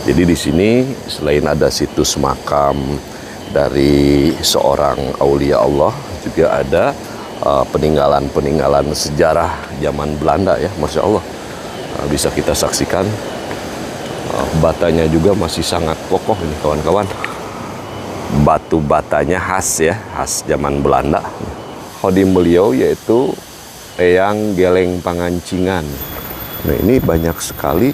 Jadi di sini selain ada situs makam dari seorang aulia Allah, juga ada peninggalan-peninggalan sejarah zaman Belanda ya, Masya Allah. Bisa kita saksikan batanya juga masih sangat kokoh ini kawan-kawan. Batu batanya khas ya, khas zaman Belanda. Hodim beliau yaitu Eyang Geleng Pangancingan. Nah ini banyak sekali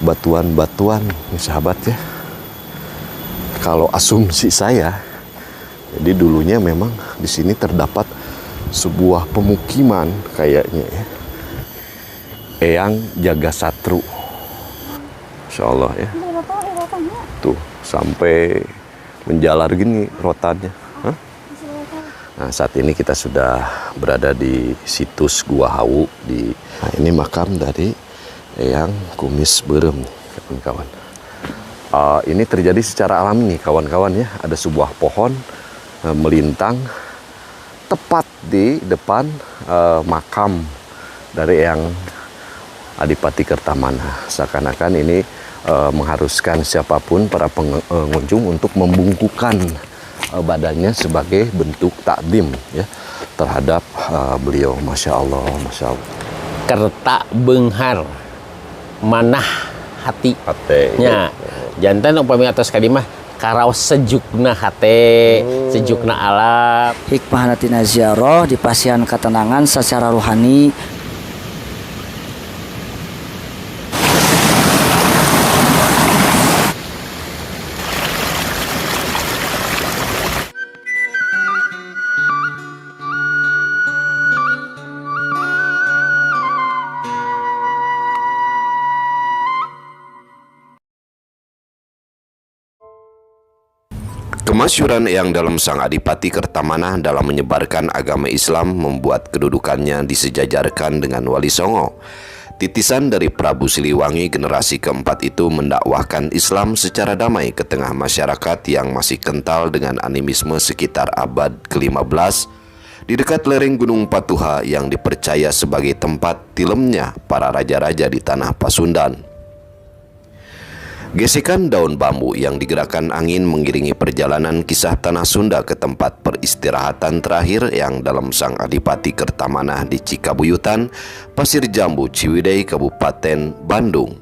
batuan-batuan nih sahabat ya. Kalau asumsi saya, jadi dulunya memang di sini terdapat sebuah pemukiman kayaknya ya. Eyang Jagasatru. Insya Allah ya. Tuh sampai menjalar gini rotannya. Hah? Nah saat ini kita sudah berada di situs Gua Hawu nah ini makam dari Eyang Kumis Berem kawan-kawan. Ini terjadi secara alami nih kawan-kawan ya. Ada sebuah pohon melintang tepat di depan makam dari Eyang Adipati Kertamana. Seakan-akan ini mengharuskan siapapun para pengunjung untuk membungkukkan badannya sebagai bentuk takdim ya terhadap beliau. Masya Allah, Masya Allah. Kerta benghar manah hatinya jantan upami atas kalimah karaos sejukna hate sejukna alam. Hikmah natina ziarah dipasihan ketenangan secara rohani. Kemasyuran Eyang dalam Sang Adipati Kertamana dalam menyebarkan agama Islam membuat kedudukannya disejajarkan dengan Wali Songo. Titisan dari Prabu Siliwangi generasi keempat itu mendakwahkan Islam secara damai ke tengah masyarakat yang masih kental dengan animisme sekitar abad ke-15 di dekat lereng Gunung Patuha yang dipercaya sebagai tempat tilemnya para raja-raja di tanah Pasundan. Gesekan daun bambu yang digerakkan angin mengiringi perjalanan kisah tanah Sunda ke tempat peristirahatan terakhir yang dalam Sang Adipati Kertamana di Cikabuyutan, Pasir Jambu, Ciwidey, Kabupaten Bandung.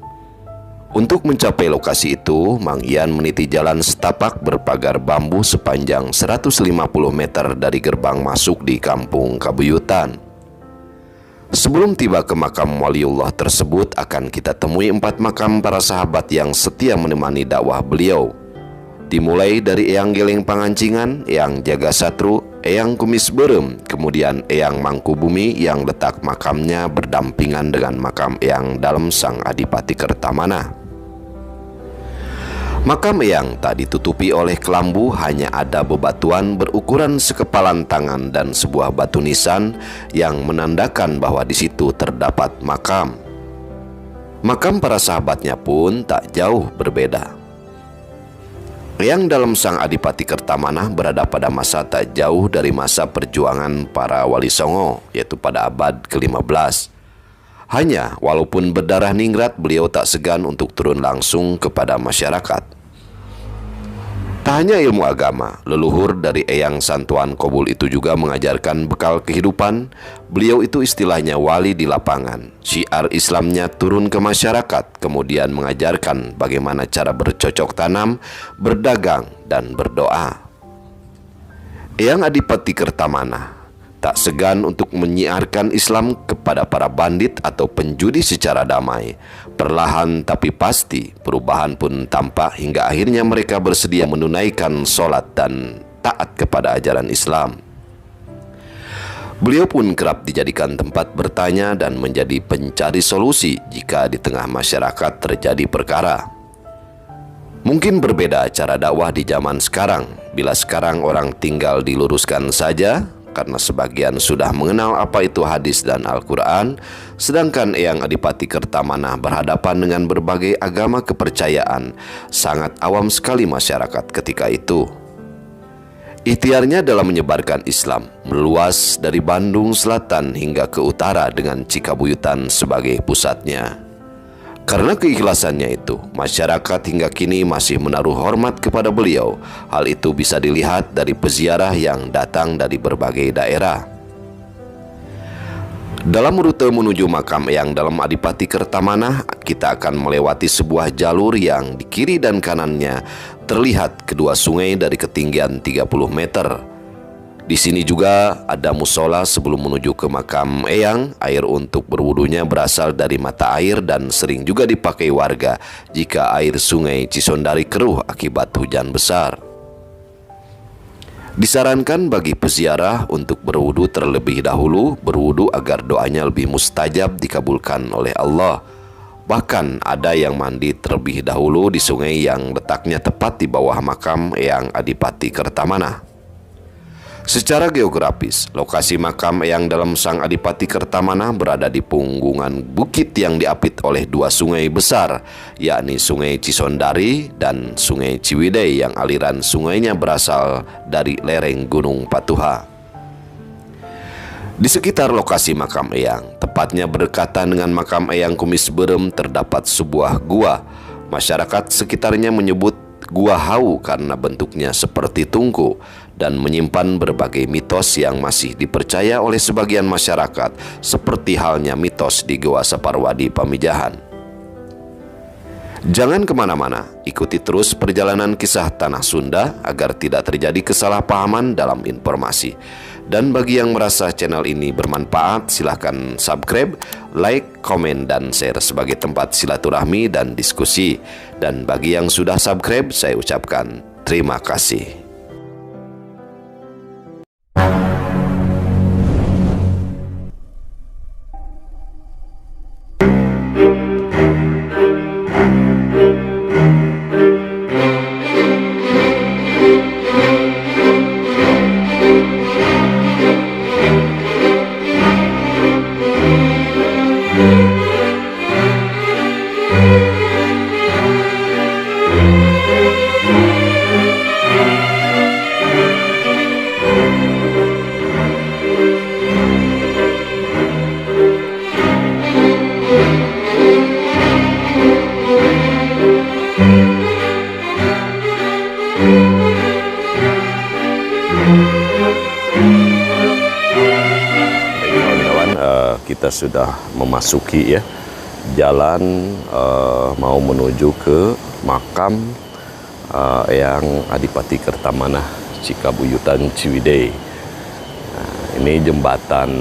Untuk mencapai lokasi itu, Mang Ian meniti jalan setapak berpagar bambu sepanjang 150 meter dari gerbang masuk di Kampung Kabuyutan. Sebelum tiba ke makam waliullah tersebut, akan kita temui 4 makam para sahabat yang setia menemani dakwah beliau. Dimulai dari Eyang Geleng Pangancingan, Eyang Jagasatru, Eyang Kumis Berem, kemudian Eyang Mangkubumi yang letak makamnya berdampingan dengan makam Eyang dalam Sang Adipati Kertamana. Makam Eyang tak ditutupi oleh kelambu, hanya ada bebatuan berukuran sekepalan tangan dan sebuah batu nisan yang menandakan bahwa di situ terdapat makam. Makam para sahabatnya pun tak jauh berbeda. Eyang dalam Sang Adipati Kertamana berada pada masa tak jauh dari masa perjuangan para Wali Songo, yaitu pada abad ke-15. Hanya walaupun berdarah ningrat, beliau tak segan untuk turun langsung kepada masyarakat. Tak hanya ilmu agama, leluhur dari Eyang Santuan Kobul itu juga mengajarkan bekal kehidupan. Beliau itu istilahnya wali di lapangan. Syiar Islamnya turun ke masyarakat, kemudian mengajarkan bagaimana cara bercocok tanam, berdagang, dan berdoa. Eyang Adipati Kertamana tak segan untuk menyiarkan Islam kepada para bandit atau penjudi secara damai. Perlahan tapi pasti, perubahan pun tampak hingga akhirnya mereka bersedia menunaikan sholat dan taat kepada ajaran Islam. Beliau pun kerap dijadikan tempat bertanya dan menjadi pencari solusi jika di tengah masyarakat terjadi perkara. Mungkin berbeda cara dakwah di zaman sekarang. Bila sekarang orang tinggal diluruskan saja, karena sebagian sudah mengenal apa itu hadis dan Al-Quran, sedangkan Eyang Adipati Kertamana berhadapan dengan berbagai agama kepercayaan. Sangat awam sekali masyarakat ketika itu. Ikhtiarnya dalam menyebarkan Islam meluas dari Bandung Selatan hingga ke utara dengan Cikabuyutan sebagai pusatnya. Karena keikhlasannya itu, masyarakat hingga kini masih menaruh hormat kepada beliau. Hal itu bisa dilihat dari peziarah yang datang dari berbagai daerah. Dalam rute menuju makam Eyang dalam Adipati Kertamanah, kita akan melewati sebuah jalur yang di kiri dan kanannya terlihat kedua sungai dari ketinggian 30 meter. Di sini juga ada musola sebelum menuju ke makam Eyang. Air untuk berwudunya berasal dari mata air dan sering juga dipakai warga jika air sungai Cisondari keruh akibat hujan besar. Disarankan bagi peziarah untuk berwudu terlebih dahulu, berwudu agar doanya lebih mustajab dikabulkan oleh Allah. Bahkan ada yang mandi terlebih dahulu di sungai yang letaknya tepat di bawah makam Eyang Adipati Kertamanah. Secara geografis, lokasi makam Eyang dalam Sang Adipati Kertamanah berada di punggungan bukit yang diapit oleh dua sungai besar, yakni Sungai Cisondari dan Sungai Ciwidey yang aliran sungainya berasal dari lereng Gunung Patuha. Di sekitar lokasi makam Eyang, tepatnya berdekatan dengan makam Eyang Kumis Berem, terdapat sebuah gua. Masyarakat sekitarnya menyebut Gua Hau karena bentuknya seperti tungku dan menyimpan berbagai mitos yang masih dipercaya oleh sebagian masyarakat, seperti halnya mitos di Goa Saparwadi Pamijahan. Jangan kemana-mana, ikuti terus perjalanan kisah Tanah Sunda agar tidak terjadi kesalahpahaman dalam informasi. Dan bagi yang merasa channel ini bermanfaat, silahkan subscribe, like, komen, dan share sebagai tempat silaturahmi dan diskusi. Dan bagi yang sudah subscribe, saya ucapkan terima kasih. Kita sudah memasuki jalan mau menuju ke makam Eyang Adipati Kertamanah Cikabuyutan Ciwidey. Ini jembatan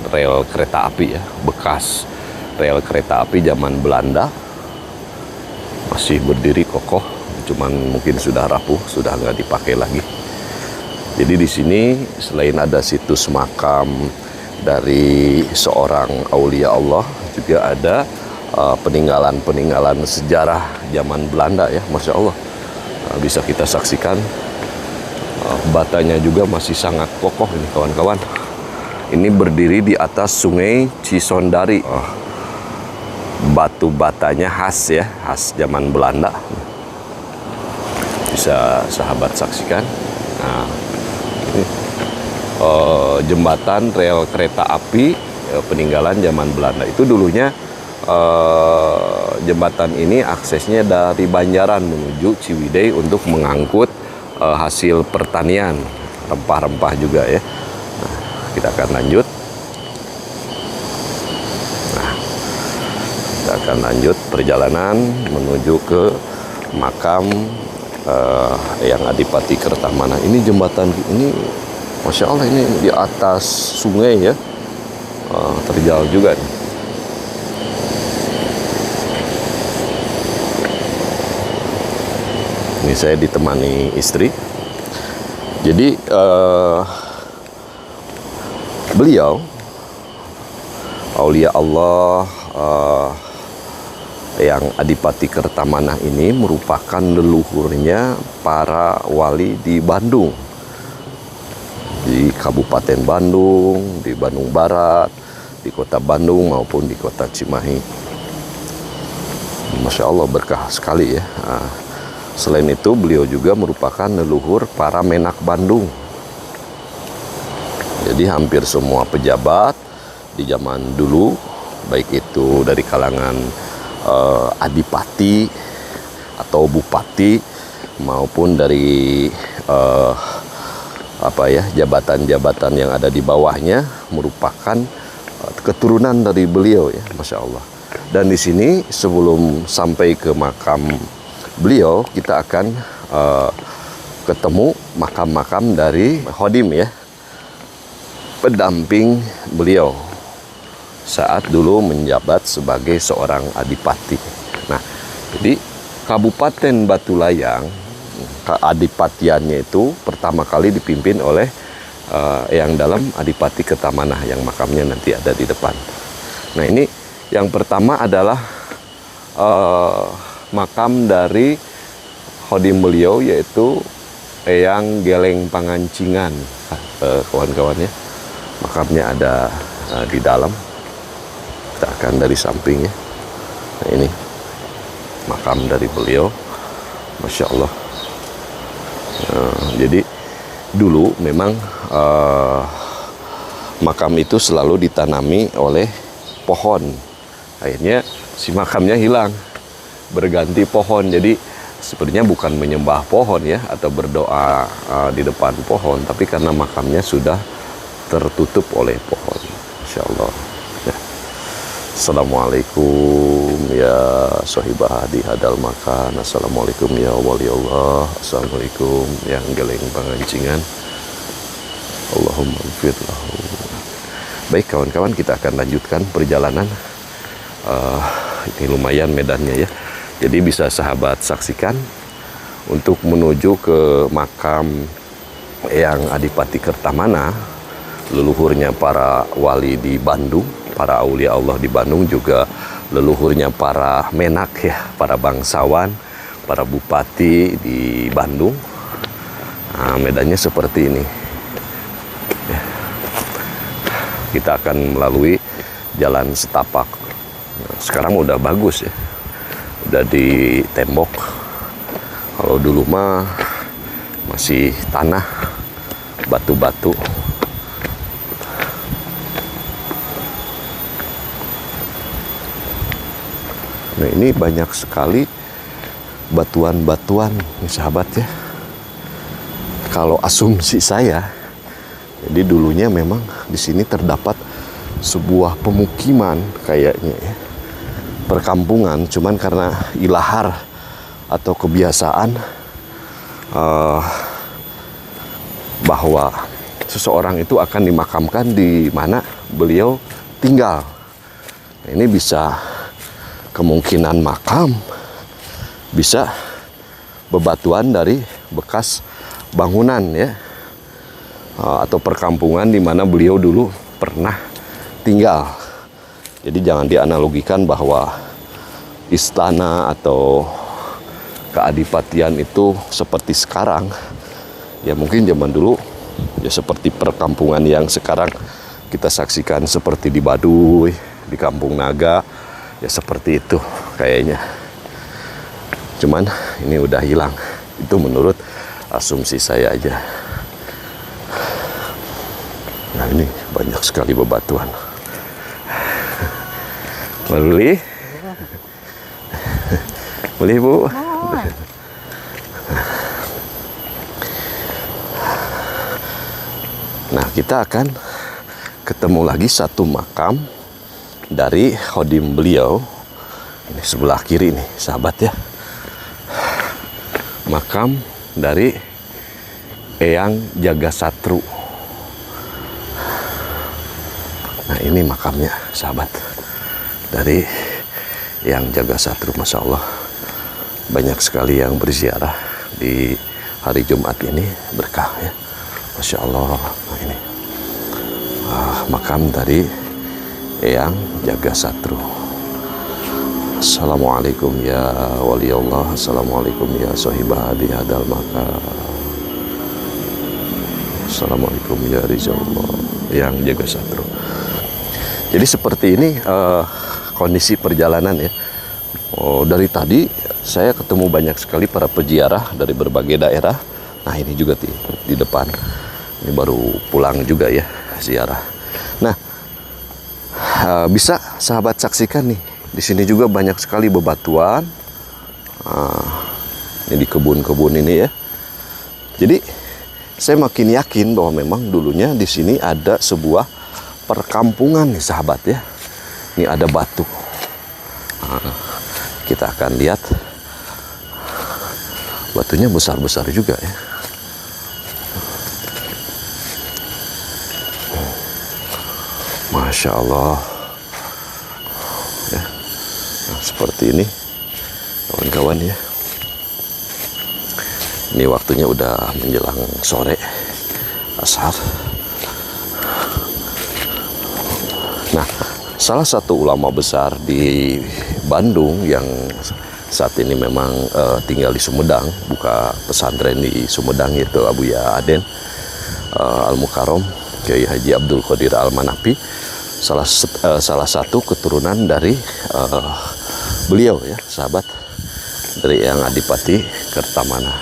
rel kereta api bekas rel kereta api zaman Belanda, masih berdiri kokoh, cuman mungkin sudah rapuh, sudah nggak dipakai lagi. Jadi di sini selain ada situs makam dari seorang aulia Allah, juga ada peninggalan-peninggalan sejarah zaman Belanda Masya Allah. Bisa kita saksikan batanya juga masih sangat kokoh ini kawan-kawan. Ini berdiri di atas Sungai Cisondari. Batu batanya khas khas zaman Belanda. Bisa sahabat saksikan. Nah, ini jembatan rel kereta api peninggalan zaman Belanda. Itu dulunya jembatan ini aksesnya dari Banjaran menuju Ciwidey untuk mengangkut hasil pertanian, rempah-rempah juga Nah, kita akan lanjut. Nah, kita akan lanjut perjalanan menuju ke makam Eyang Adipati Kertamanah. Ini jembatan ini Masya Allah, ini di atas sungai terjal juga nih. Ini saya ditemani istri. Jadi beliau aulia Allah yang Adipati Kertamanah ini merupakan leluhurnya para wali di Bandung, di Kabupaten Bandung, di Bandung Barat, di Kota Bandung maupun di Kota Cimahi. Masya Allah, berkah sekali Nah, selain itu beliau juga merupakan leluhur para menak Bandung. Jadi hampir semua pejabat di zaman dulu, baik itu dari kalangan adipati atau bupati maupun dari jabatan-jabatan yang ada di bawahnya merupakan keturunan dari beliau ya, Masya Allah. Dan di sini sebelum sampai ke makam beliau, kita akan ketemu makam-makam dari Khodim ya, pendamping beliau saat dulu menjabat sebagai seorang adipati. Nah, jadi Kabupaten Batu Layang, keadipatiannya itu pertama kali dipimpin oleh yang dalam Adipati Kertamanah yang makamnya nanti ada di depan. Nah, ini yang pertama adalah makam dari Khodim beliau, yaitu Eyang Geleng Pangancingan, kawan-kawannya. Makamnya ada di dalam. Kita akan dari sampingnya. Nah, ini makam dari beliau, Masya Allah. Jadi dulu memang makam itu selalu ditanami oleh pohon. Akhirnya si makamnya hilang, berganti pohon. Jadi sebenarnya bukan menyembah pohon ya, atau berdoa di depan pohon, tapi karena makamnya sudah tertutup oleh pohon. Masya Allah. Ya. Assalamualaikum ya sohibah di hadal makan. Assalamualaikum ya wali Allah. Assalamualaikum yang Geleng Pangancingan. Allahumma ighfir lahu. Baik kawan-kawan, kita akan lanjutkan perjalanan. Ini lumayan medannya ya. Jadi bisa sahabat saksikan untuk menuju ke makam Eyang Adipati Kertamanah, leluhurnya para wali di Bandung, para aulia Allah di Bandung, juga leluhurnya para menak ya, para bangsawan, para bupati di Bandung. Nah, medannya seperti ini. Ya. Kita akan melalui jalan setapak. Nah, sekarang udah bagus ya, udah di tembok. Kalau dulu mah masih tanah, batu-batu. Nah, ini banyak sekali batuan-batuan nih sahabat ya. Kalau asumsi saya, jadi dulunya memang di sini terdapat sebuah pemukiman kayaknya ya, perkampungan, cuman karena ilahar atau kebiasaan bahwa seseorang itu akan dimakamkan di mana beliau tinggal. Nah, ini bisa kemungkinan makam, bisa bebatuan dari bekas bangunan ya, atau perkampungan di mana beliau dulu pernah tinggal. Jadi jangan dianalogikan bahwa istana atau keadipatian itu seperti sekarang. Ya mungkin zaman dulu ya seperti perkampungan yang sekarang kita saksikan seperti di Baduy, di Kampung Naga, ya seperti itu kayaknya. Cuman ini udah hilang. Itu menurut asumsi saya aja. Nah, ini banyak sekali bebatuan. Beli? Beli, Bu? Nah, kita akan ketemu lagi satu makam dari khodim beliau. Ini sebelah kiri nih, sahabat ya. Makam dari Eyang Jagasatru. Nah, ini makamnya, sahabat. Dari Eyang Jagasatru, Masya Allah. Banyak sekali yang berziarah di hari Jumat ini, berkah ya. Masya Allah. Nah, ini makam dari Eyang Jagasatru. Assalamualaikum ya wali Allah. Assalamualaikum ya sahibah di hadal makam. Assalamualaikum ya rizallah yang Jagasatru. Jadi seperti ini kondisi perjalanan ya. Dari tadi saya ketemu banyak sekali para peziarah dari berbagai daerah. Nah, ini juga di depan. Ini baru pulang juga ya ziarah. Nah, bisa sahabat saksikan nih Di sini juga banyak sekali bebatuan. Ini di kebun-kebun ini ya. Jadi saya makin yakin bahwa memang dulunya di sini ada sebuah perkampungan nih sahabat ya. Ini ada batu. Kita akan lihat. Batunya besar-besar juga ya. Masya Allah ya. Nah, seperti ini kawan-kawan ya. Ini waktunya udah menjelang sore asar. Nah, salah satu ulama besar di Bandung yang saat ini memang tinggal di Sumedang, buka pesantren di Sumedang, yaitu Abuya Aden Al-Mukarram Kiai Haji Abdul Qadir Al-Manapi, salah satu keturunan dari beliau ya sahabat, dari yang Adipati Kertamana.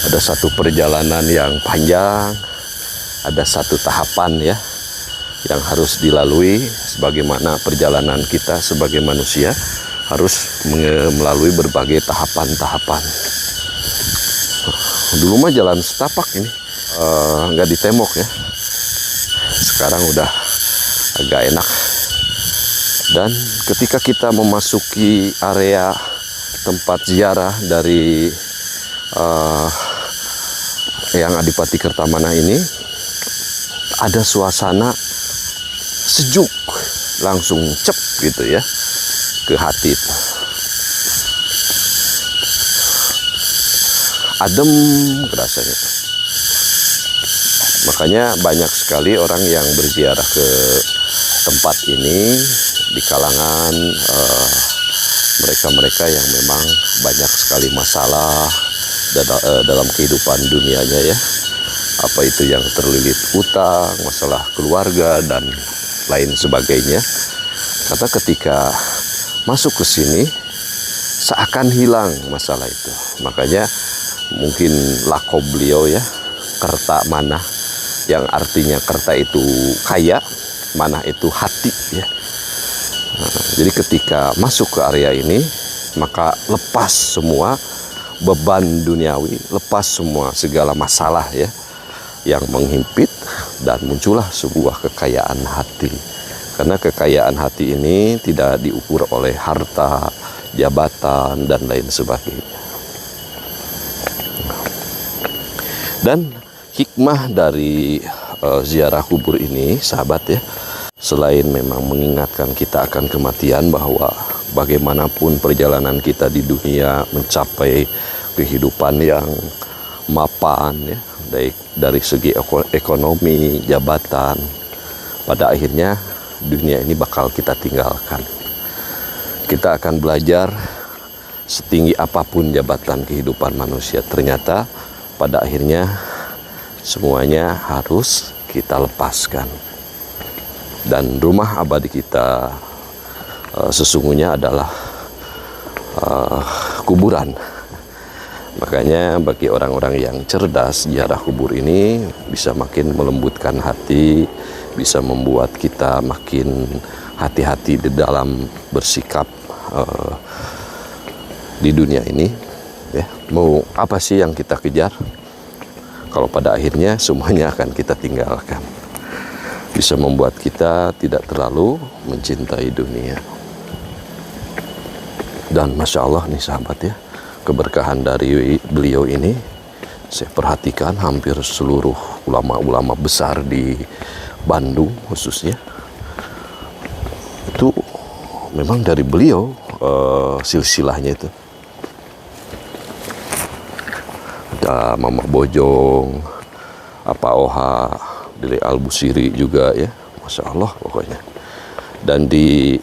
Ada satu perjalanan yang panjang, ada satu tahapan ya yang harus dilalui, sebagaimana perjalanan kita sebagai manusia harus melalui berbagai tahapan-tahapan. Dulu mah jalan setapak ini, nggak ditemok ya. Sekarang udah agak enak. Dan ketika kita memasuki area tempat ziarah dari yang Adipati Kertamana ini, ada suasana sejuk, langsung cep gitu ya ke hati. Adem rasanya. Makanya banyak sekali orang yang berziarah ke tempat ini di kalangan mereka-mereka yang memang banyak sekali masalah dalam kehidupan dunianya ya. Apa itu yang terlilit utang, masalah keluarga dan lain sebagainya. Kata ketika masuk ke sini seakan hilang masalah itu. Makanya mungkin lakob beliau ya, Kerta Manah, yang artinya kerta itu kaya, manah itu hati ya. Jadi ketika masuk ke area ini, maka lepas semua beban duniawi, lepas semua segala masalah ya yang menghimpit, dan muncullah sebuah kekayaan hati. Karena kekayaan hati ini tidak diukur oleh harta, jabatan, dan lain sebagainya. Dan hikmah dari ziarah kubur ini, sahabat ya, selain memang mengingatkan kita akan kematian, bahwa bagaimanapun perjalanan kita di dunia mencapai kehidupan yang mapan ya, dari segi ekonomi, jabatan, pada akhirnya dunia ini bakal kita tinggalkan. Kita akan belajar setinggi apapun jabatan kehidupan manusia, ternyata pada akhirnya semuanya harus kita lepaskan. Dan rumah abadi kita sesungguhnya adalah kuburan. Makanya bagi orang-orang yang cerdas, ziarah kubur ini bisa makin melembutkan hati, bisa membuat kita makin hati-hati di dalam bersikap di dunia ini ya. Mau apa sih yang kita kejar kalau pada akhirnya semuanya akan kita tinggalkan? Bisa membuat kita tidak terlalu mencintai dunia. Dan Masya Allah nih sahabat ya, keberkahan dari beliau ini saya perhatikan hampir seluruh ulama-ulama besar di Bandung khususnya itu memang dari beliau silsilahnya itu. Ada Mama Bojong, Apa Oha, Dili Al-Busiri juga ya, Masya Allah pokoknya. Dan di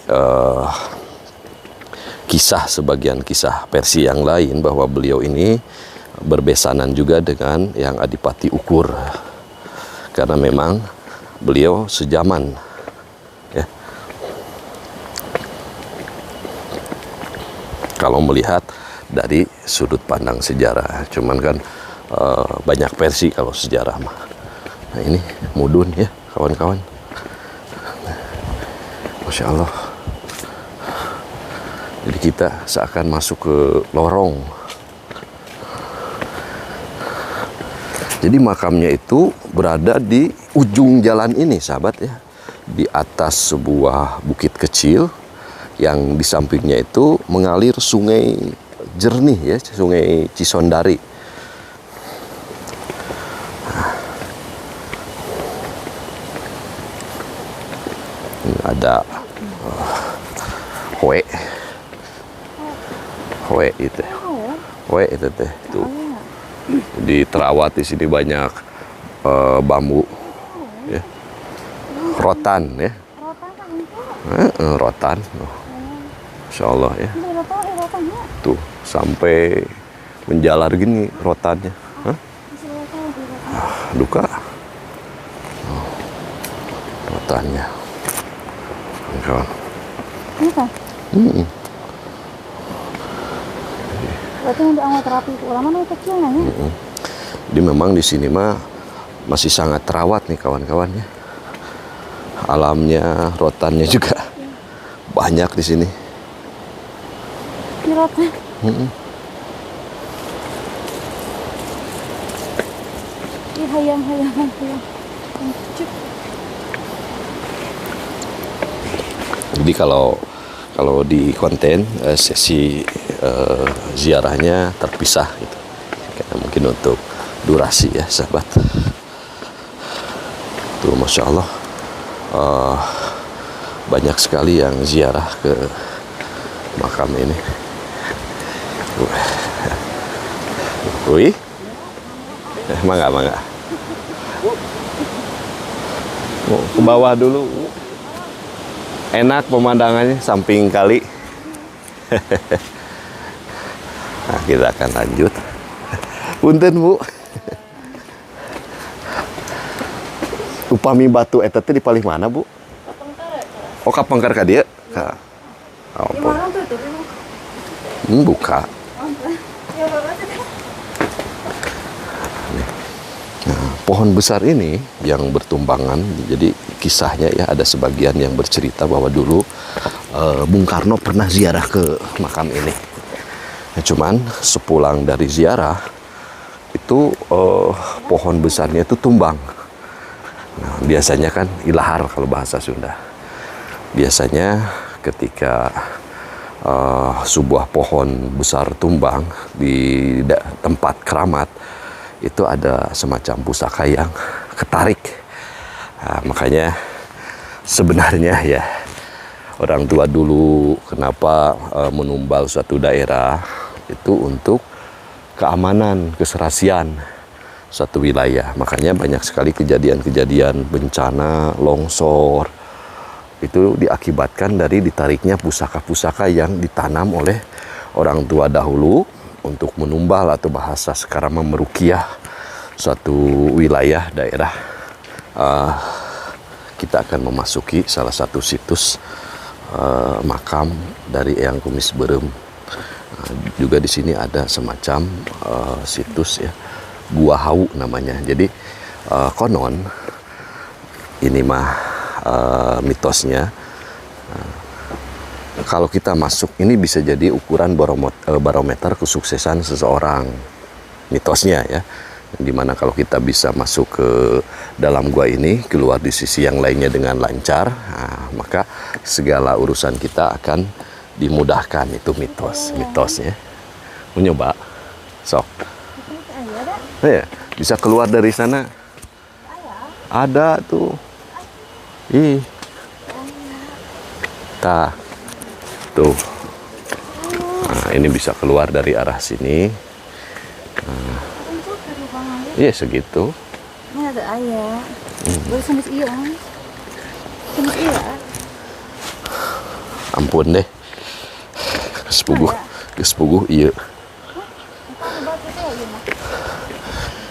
sebagian kisah versi yang lain, bahwa beliau ini berbesanan juga dengan yang Adipati Ukur, karena memang beliau sejaman ya. Kalau melihat dari sudut pandang sejarah, cuman kan banyak versi kalau sejarah mah. Nah ini mudun ya kawan-kawan. Masya Allah. Jadi kita seakan masuk ke lorong. Jadi makamnya itu berada di ujung jalan ini, sahabat ya. Di atas sebuah bukit kecil yang di sampingnya itu mengalir sungai jernih ya, sungai Cisondari. Ini ada hoe itu. Hoe itu teh tuh. Di terawat di sini banyak bambu ya. Rotan ya. Rotan. Masya Allah ya. Tuh sampai menjalar gini rotannya. Hah? Duka. Rotannya. Kawan. Berarti untuk amat terapi ulama nih kecil nanya. Jadi memang di sini mah masih sangat terawat nih kawan-kawan ya. Alamnya, rotannya juga banyak di sini. Di rotan. Ih, hayang. Jadi kalau di konten sesi ziarahnya terpisah gitu. Karena mungkin untuk durasi ya sahabat. Tuh Masya Allah. Banyak sekali yang ziarah ke makam ini. Wih, mangga. Oh, ke bawah dulu. Enak pemandangannya, samping kali. Nah, kita akan lanjut. Punten Bu. Upami batu eta teh di palih mana, Bu? Oh, Kapangkar ka dieu? Ka. Oh, buka. Nah, pohon besar ini yang bertumbangan, jadi kisahnya ya ada sebagian yang bercerita bahwa dulu Bung Karno pernah ziarah ke makam ini. Nah, cuman sepulang dari ziarah itu pohon besarnya itu tumbang. Nah, biasanya kan ilahar kalau bahasa Sunda. Biasanya ketika sebuah pohon besar tumbang di tempat keramat itu ada semacam pusaka yang ketarik. Nah, makanya sebenarnya ya orang tua dulu kenapa menumbal suatu daerah itu untuk keamanan, keserasian suatu wilayah. Makanya banyak sekali kejadian-kejadian bencana, longsor itu diakibatkan dari ditariknya pusaka-pusaka yang ditanam oleh orang tua dahulu untuk menumbal atau bahasa sekarang meruqyah suatu wilayah daerah. Kita akan memasuki salah satu situs makam dari Eyang Kumis Beureum. Juga di sini ada semacam situs ya, Gua Hau namanya. Jadi konon ini mah mitosnya kalau kita masuk ini bisa jadi ukuran barometer kesuksesan seseorang, mitosnya ya. Dimana kalau kita bisa masuk ke dalam gua ini, keluar di sisi yang lainnya dengan lancar, nah, maka segala urusan kita akan dimudahkan. Itu mitosnya. Mau nyoba? Sok. Ya, bisa keluar dari sana. Ada tuh. Ih. Tuh. Nah, ini bisa keluar dari arah sini. Iya segitu. Ini ada ayah. Boleh sama iya. Sama iya. Ampun deh. Gespuguh iya.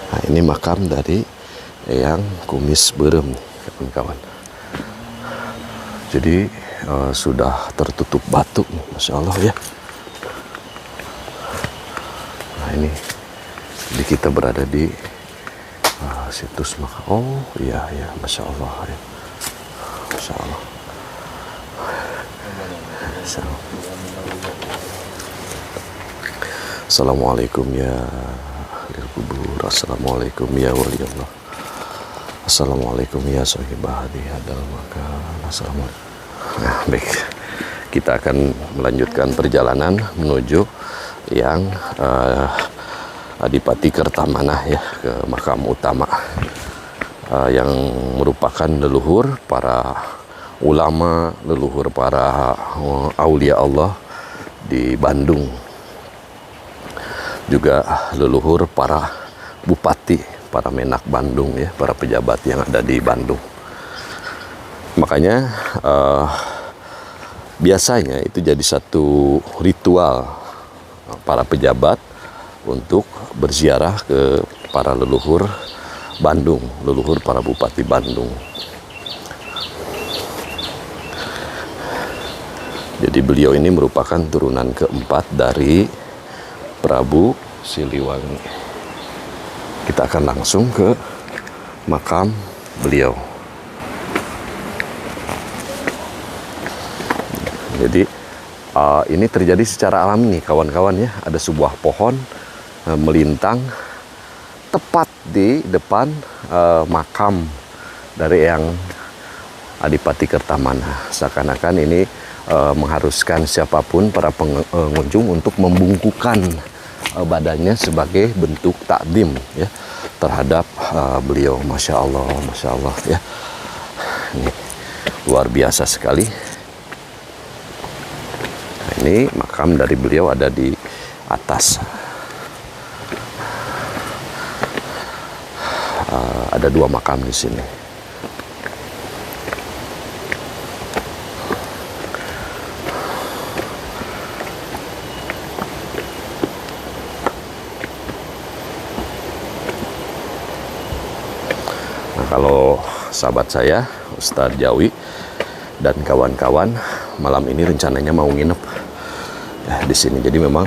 Nah, ini makam dari Eyang Kumis Beureum, kawan-kawan. Jadi sudah tertutup batu, Masya Allah ya. Nah ini, jadi kita berada di situs makam. Oh iya, Masya Allah ya. Masya Allah. Assalamualaikum ya ahli kubur. Assalamualaikum ya wali Allah. Assalamualaikum ya sahibah di hadal makan. Assalamualaikum. Nah, baik. Kita akan melanjutkan perjalanan menuju yang Adipati Kertamanah ya, ke makam utama yang merupakan leluhur para ulama, leluhur para aulia Allah di Bandung, juga leluhur para bupati, para menak Bandung ya, para pejabat yang ada di Bandung. Makanya biasanya itu jadi satu ritual para pejabat untuk berziarah ke para leluhur Bandung, leluhur para bupati Bandung. Jadi beliau ini merupakan turunan keempat dari Prabu Siliwangi. Kita akan langsung ke makam beliau. Jadi ini terjadi secara alami nih kawan-kawan ya. Ada sebuah pohon melintang tepat di depan makam dari yang Adipati Kertamanah. Seakan-akan ini mengharuskan siapapun para pengunjung untuk membungkukkan badannya sebagai bentuk takdim ya terhadap beliau. Masya Allah ya. Ini luar biasa sekali. Nah, ini makam dari beliau ada di atas. Ada dua makam di sini. Nah, kalau sahabat saya Ustadz Jawi dan kawan-kawan malam ini rencananya mau nginep ya, di sini. Jadi memang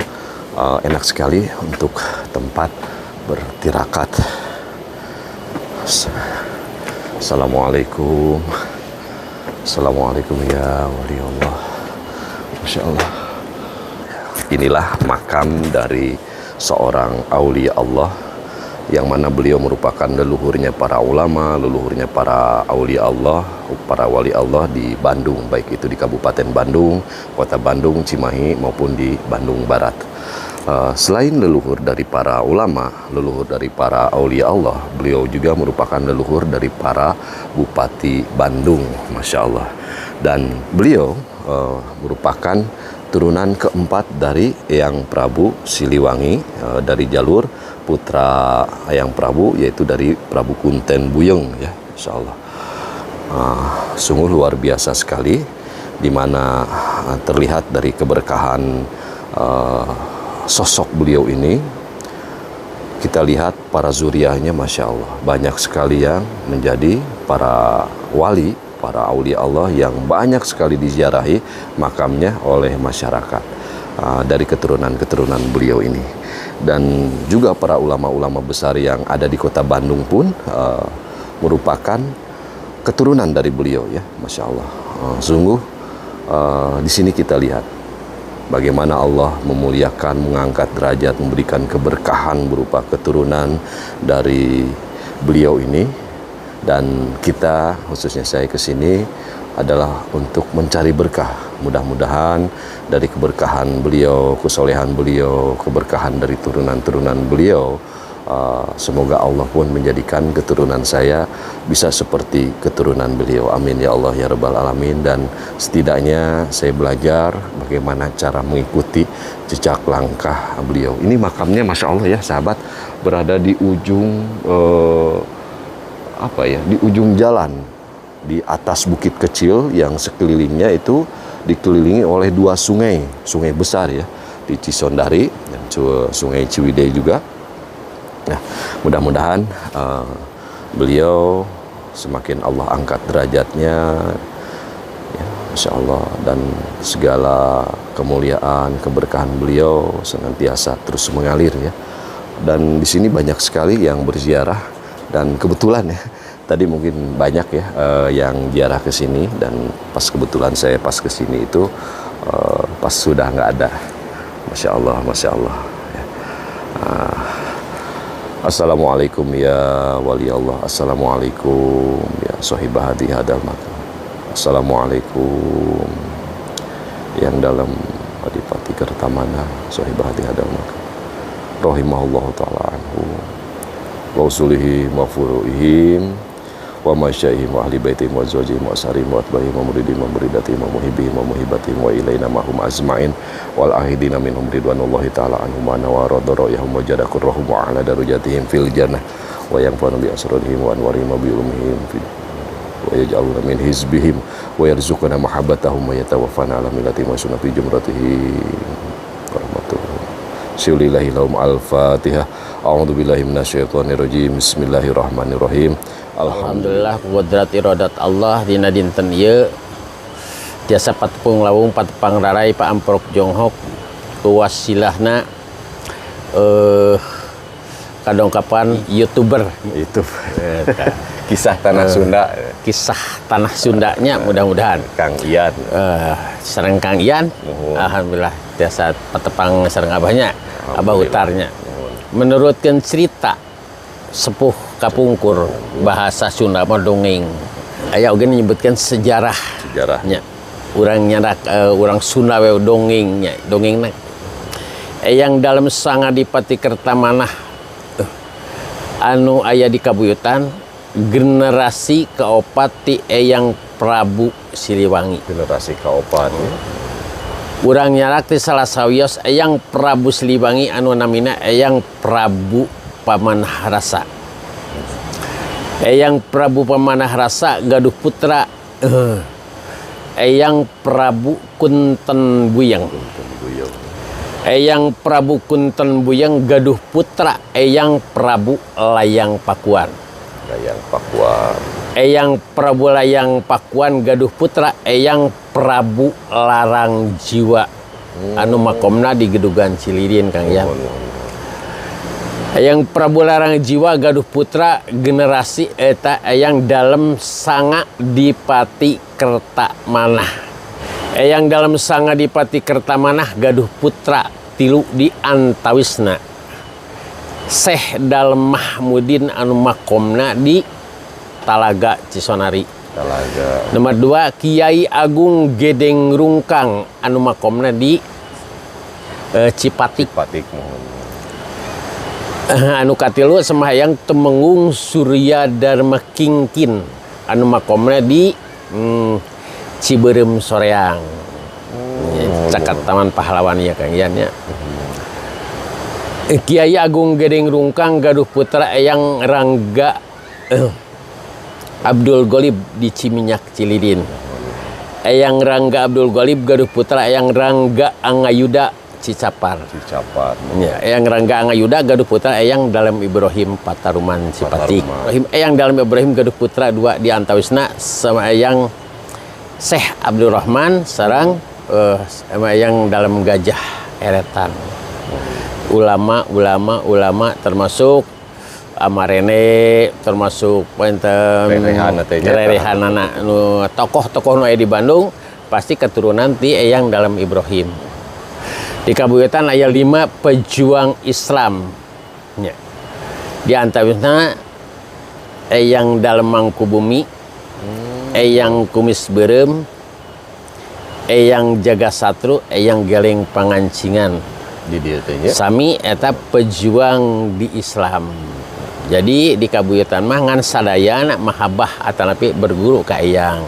enak sekali untuk tempat bertirakat. Assalamualaikum. Assalamualaikum ya wali Allah. Masya Allah. Inilah makam dari seorang aulia Allah yang mana beliau merupakan leluhurnya para ulama, leluhurnya para aulia Allah, para wali Allah di Bandung, baik itu di Kabupaten Bandung, Kota Bandung, Cimahi maupun di Bandung Barat. Selain leluhur dari para ulama, leluhur dari para aulia Allah, beliau juga merupakan leluhur dari para bupati Bandung, Masya Allah. Dan beliau merupakan turunan keempat dari Eyang Prabu Siliwangi, dari jalur putra Eyang Prabu, yaitu dari Prabu Kunten Buyeng ya, Masya Allah. Sungguh luar biasa sekali, di mana terlihat dari keberkahan sosok beliau ini. Kita lihat para zuriahnya, Masya Allah, banyak sekali yang menjadi para wali, para aulia Allah yang banyak sekali diziarahi makamnya oleh masyarakat dari keturunan-keturunan beliau ini. Dan juga para ulama-ulama besar yang ada di kota Bandung pun merupakan keturunan dari beliau ya, Masya Allah. Sungguh di sini kita lihat bagaimana Allah memuliakan, mengangkat derajat, memberikan keberkahan berupa keturunan dari beliau ini. Dan kita, khususnya saya ke sini adalah untuk mencari berkah. Mudah-mudahan dari keberkahan beliau, kesolehan beliau, keberkahan dari turunan-turunan beliau, semoga Allah pun menjadikan keturunan saya bisa seperti keturunan beliau. Amin ya Allah ya Rabbal Alamin. Dan setidaknya saya belajar bagaimana cara mengikuti jejak langkah beliau. Ini makamnya Masya Allah ya sahabat, berada di ujung di ujung jalan, di atas bukit kecil yang sekelilingnya itu dikelilingi oleh dua sungai besar ya, di Cisondari dan sungai Ciwidey juga. Nah, mudah-mudahan beliau semakin Allah angkat derajatnya ya, Masya Allah, dan segala kemuliaan, keberkahan beliau senantiasa terus mengalir ya. Dan di sini banyak sekali yang berziarah, dan kebetulan ya tadi mungkin banyak ya yang ziarah ke sini, dan kebetulan saya pas ke sini itu pas sudah nggak ada. Masya Allah, Masya Allah. Ya. Assalamualaikum ya wali Allah. Assalamualaikum ya sahibah hadi hadal makam. Assalamualaikum yang dalam Adipati Kertamana sahibah hadi hadal makam. Rahimahullah ta'ala anhu wa usulihi wa furu'ihim wa masyaihim wa ahli baitihim wa zawjihim wa asharihim wa atba'ihim wa muridihim wa muridatihim wa muhibbihim wa muhibbatihim wa ilaina mahum azma'in wal ahidina minhum ridwanullahi ta'ala anhum wa nawarada ra'yahum wa jadakur rahum wa ala darujatihim fil jannah wa yang fana bi asrarihim wa anwarihim wa bi ulumihim wa yaj'aluna min hizbihim wa yarzuqana mahabbatahum wa yatawaffana ala millatihim wa sunnati jumratihim rahmatullah syulillahi lahum al-fatihah. A'udzu billahi minasyaitonir rajim. Bismillahirrahmanirrahim. Alhamdulillah qudrat iradat Allah dina dinten ieu jasa patepung lawung patepang rarai Pak Amprok Jonghok wasilahna kadongkapan YouTuber Itu kisah tanah Sunda. kisah tanah Sundanya mudah-mudahan Kang Ian. sareng Kang Ian. Alhamdulillah jasa patepang sareng abahnya abah utarnya menurutkan cerita sepuh kapungkur bahasa Sunda mah dongeng aya oge menyebutkan sejarahnya urang nyarak urang Sunda we dongengnya dongengna yang dalam Sangadipati Kertamanah anu aya di Kabuyutan generasi keopat ti Eyang Prabu Siliwangi. Generasi keopat Urang nyarak ti salah sawios Eyang Prabu Siliwangi anu namina Eyang Prabu Pamanahrasa. Eyang Prabu Pamanahrasa gaduh putra Eyang Prabu Kunten Buyeng. Eyang Prabu Kunten Buyeng gaduh putra Eyang Prabu Layang Pakuan. Layang Pakuan. Eyang Prabu Layang Pakuan gaduh putra Eyang Prabu Larang Jiwa anu makomna di Gedugan Cililin Kang ya. Eyang Prabu Larang Jiwa gaduh putra generasi eta Eyang Dalem Sangadipati Kertamanah. Eyang Dalem Sangadipati Kertamanah gaduh putra tilu di antawisna Syekh Dalem Mahmudin anu makomna di Talaga Cisonari. Talaga. Nomor 2 Kiai Agung Gedeng Rungkang anu makomna di Cipatik. Cipatik. Anu katilu sembahyang Temengung Surya Dharma Kingkin anu makomna di Ciberem Soreang. Cakat Taman Pahlawan ya Kang Ian ya. Kiai Agung Gedeng Rungkang gaduh putra Eyang Rangga Abdul Golib di Ciminyak Cililin. Eyang Rangga Abdul Golib gaduh putra Eyang Rangga Angayuda Cicapar. Ya, Eyang Rangga Angayuda gaduh putra Eyang Dalem Ibrahim Pataruman Cipatik. Eyang Dalem Ibrahim gaduh putra dua di antawisna sama Eyang Syekh Abdul Rahman sareng sama Eyang Dalem Gajah Eretan. Ulama termasuk Amarene termasuk rerehanana nu tokoh-tokoh nu aya di Bandung pasti keturunan ti Eyang Dalem Ibrahim. Di Kabuyutan aya 5 pejuang Islam nya. Di antawisna Eyang Dalem Mangkubumi, Eyang Kumis Berem, Eyang Jagasatru, Eyang Geleng Pangancingan. Di dieu teh nya. Sami eta pejuang di Islam. Jadi di Kabuyutan mah ngan sadayana mahabbah atanapi berguru ka Eyang.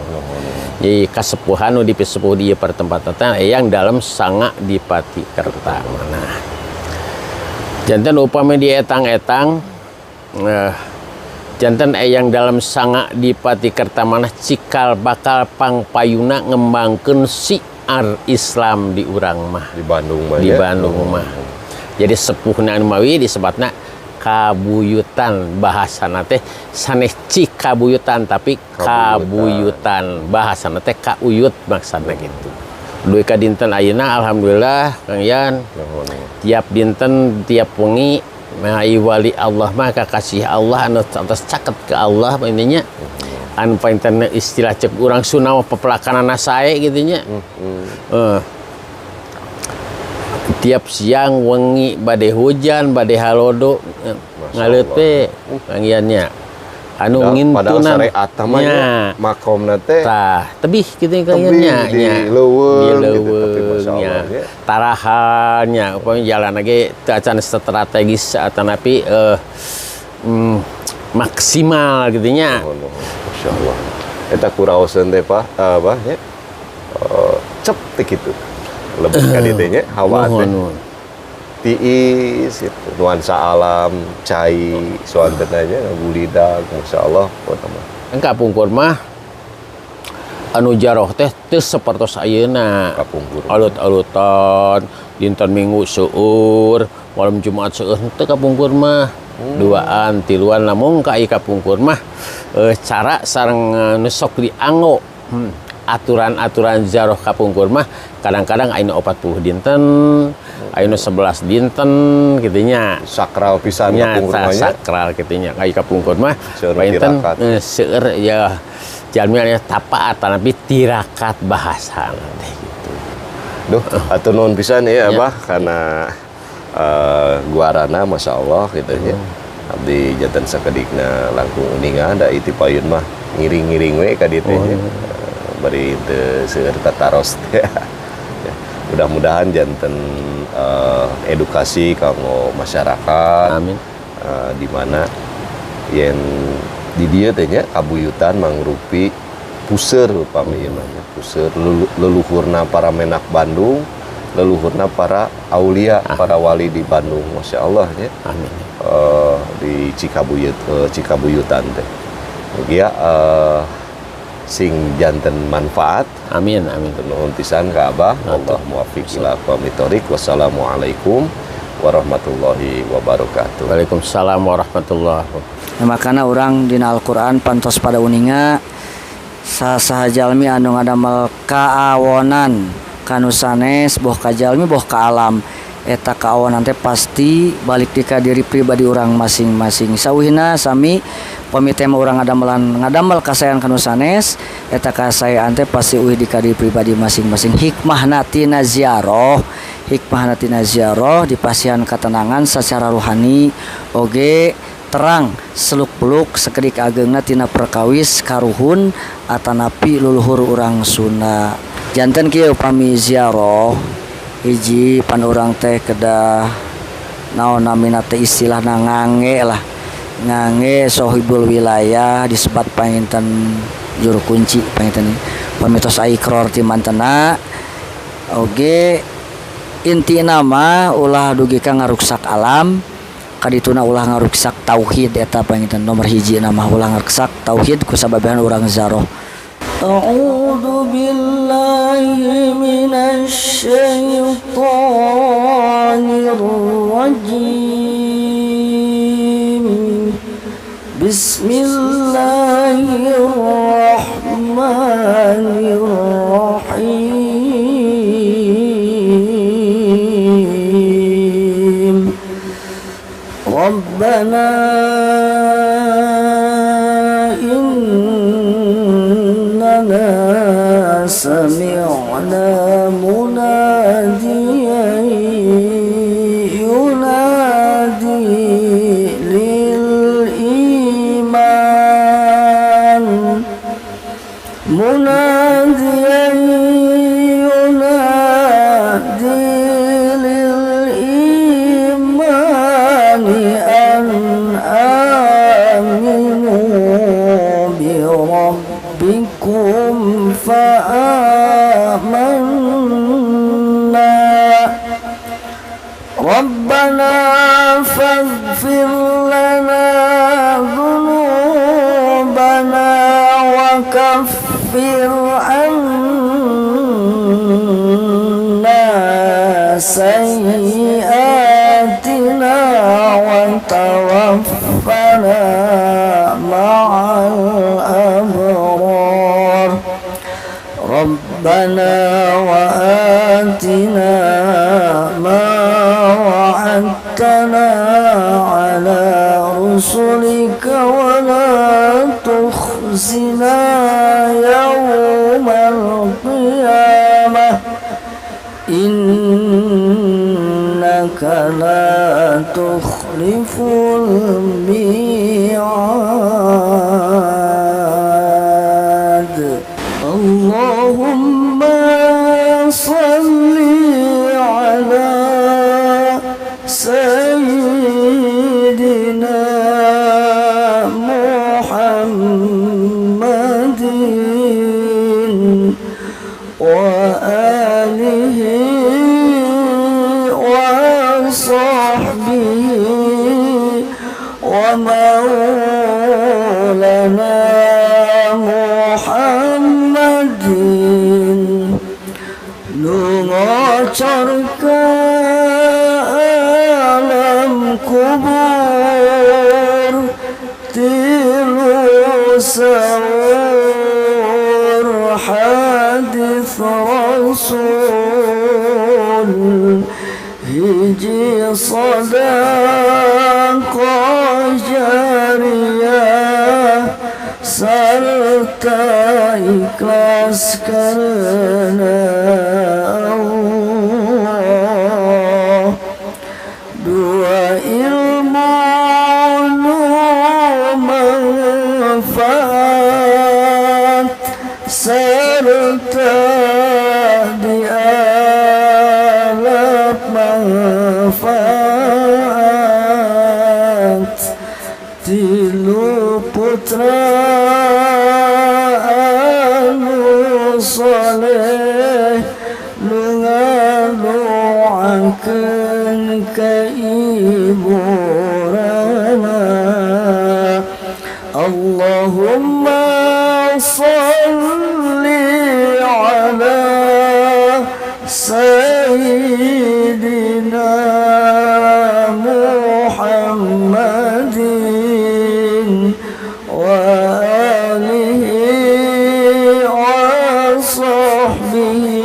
Jadi kasepuhan nu dipisepuh di pertempatan Eyang Dalem Sangadipati Kertamanah. Janten upami di etang-etang janten Eyang Dalem Sangadipati Kertamanah cikal bakal pangpayuna ngembangkeun siar Islam di urang mah. Di Bandung mah. Di Bandung mah. Jadi sepuhna anu mawi disebutna Kabuyutan, bahasana teh sanes Cikabuyutan tapi Kabuyutan, bahasana teh kauyut maksudna gitu. Duy ka dinten ayeuna alhamdulillah Kang Yan. Tiap dinten tiap wengi mai wali Allah mah kakasih Allah anu atas caket ke Allah intinya. Anu painten istilah cek urang Sunda pepelakanana sae gitu nya. tiap siang wengi bade hujan bade halodo ngalet teh pangiannya anu padahal ngintunan syariat tamanya makomna teh tah tebih kitu kayaknya di leuweung gitu, tapi leuweung Masya Allah, ya. tarahannya upami jalan lagi teu acan strategis atanapi maksimal gitu nya. Masya Allah. Eta kuraoseun teh apa ya? Cep teh kitu. Lebih ka dieu teh nya hawa teh. Tiis gitu. Nuansa alam, cai, soanteun aja gulidag, Masya Allah. Engka pungkur mah anu jaroh teh teu sapertos ayeuna. Kapungkur. Alut-alutan, dinten Minggu seueur, malam Jumat seueur teu kapungkur mah. Duaan, tiluan lamun ka ieu kapungkur mah cara sareng nu sok dianggo. Aturan-aturan jaroh kapungkur mah kadang-kadang ayeuna 40 dinten, ayeuna 11 dinten kitu nya. Sakral pisan kapungkur mah nya. Sakral kitu nya. Ka ieu kapungkur mah Seueur painten tirakat. seueur ya jalmi aya tapaat tapi tirakat bahasa teh gitu. Duh, atur nuhun pisan ya Abah karena guarana Masya Allah gitu ya. Abdi janten sakedikna langkung uningan da iti payun mah ngiring-ngiring we ka dieu teh nya. Bari teu seueur tataros teh. Ya, mudah-mudahan janten edukasi kanggo masyarakat. Amin. Di mana yen di dieu teh nya kabuyutan mangrupi puseur upami ieu mah nya. Puseur leluhurna para menak Bandung, leluhurna para aulia, para wali di Bandung, Masya Allah ya. Amin. Di Cikabuyutan teh. Ya sing janten manfaat. Amin, amin. Nuhun pisan ka Abah. Allah muwaffiq ila aqwamit thoriq. Wassalamualaikum warahmatullahi wabarakatuh. Waalaikumsalam warahmatullahi wabarakatuh. Makana orang dina Al-Quran pantos pada uninga saha jalmi anu ngadamel kaawonan kanu sanes boh ka jalmi boh ka alam eta kaawonan teh pasti balik di ka diri pribadi orang masing-masing. Sauhina sami pami teh urang ngadamel kasayan kanu sanes eta kasayaan teh pasti uih di ka diri pribadi masing-masing. Hikmahna tina ziarah dipasihan ketenangan secara rohani oge terang seluk-beluk sekedik ageungna tina perkawis karuhun atanapi luluhur urang Sunda. Janten kieu upami ziarah hiji pan urang teh kedah naon namina teh istilahna ngange sohibul wilayah disebat panginten juru kunci panginten pamitos aikror ti mantena oge intina mah ulah dugi ka ngaruksak alam kadituna ulah ngaruksak tauhid eta panginten nomor hiji nama ulah ngaruksak tauhid ku sababehan urang ziarah. A'udzu billahi minasy syaithanir rajim. Bismillahirrahmanirrahim. Rabbana سمعنا مناديا ينادي للإيمان أن آمنوا بربكم فآمنا ربنا فاغفر لنا ذنوبنا وكفر عنا سيئاتنا وتوفنا مع الأبرار ربنا وآتنا ما وعدتنا على رسلك ولا تخزنا يوم القيامة إنك لا تخلف الميعاد اللهم صل على سيدنا محمد وآله وصحبه ومولانا محمد lunga alam kubur tilu sahur hadis rasul hiji sadaqah jariyah serta ikhlas karena Allah dua ilmu manfaat serta dialap manfaat tilu putra soleh mengaluakan keiburanna Allahumma salli ala sayyidina Muhammadin wa alihi wa sahbihi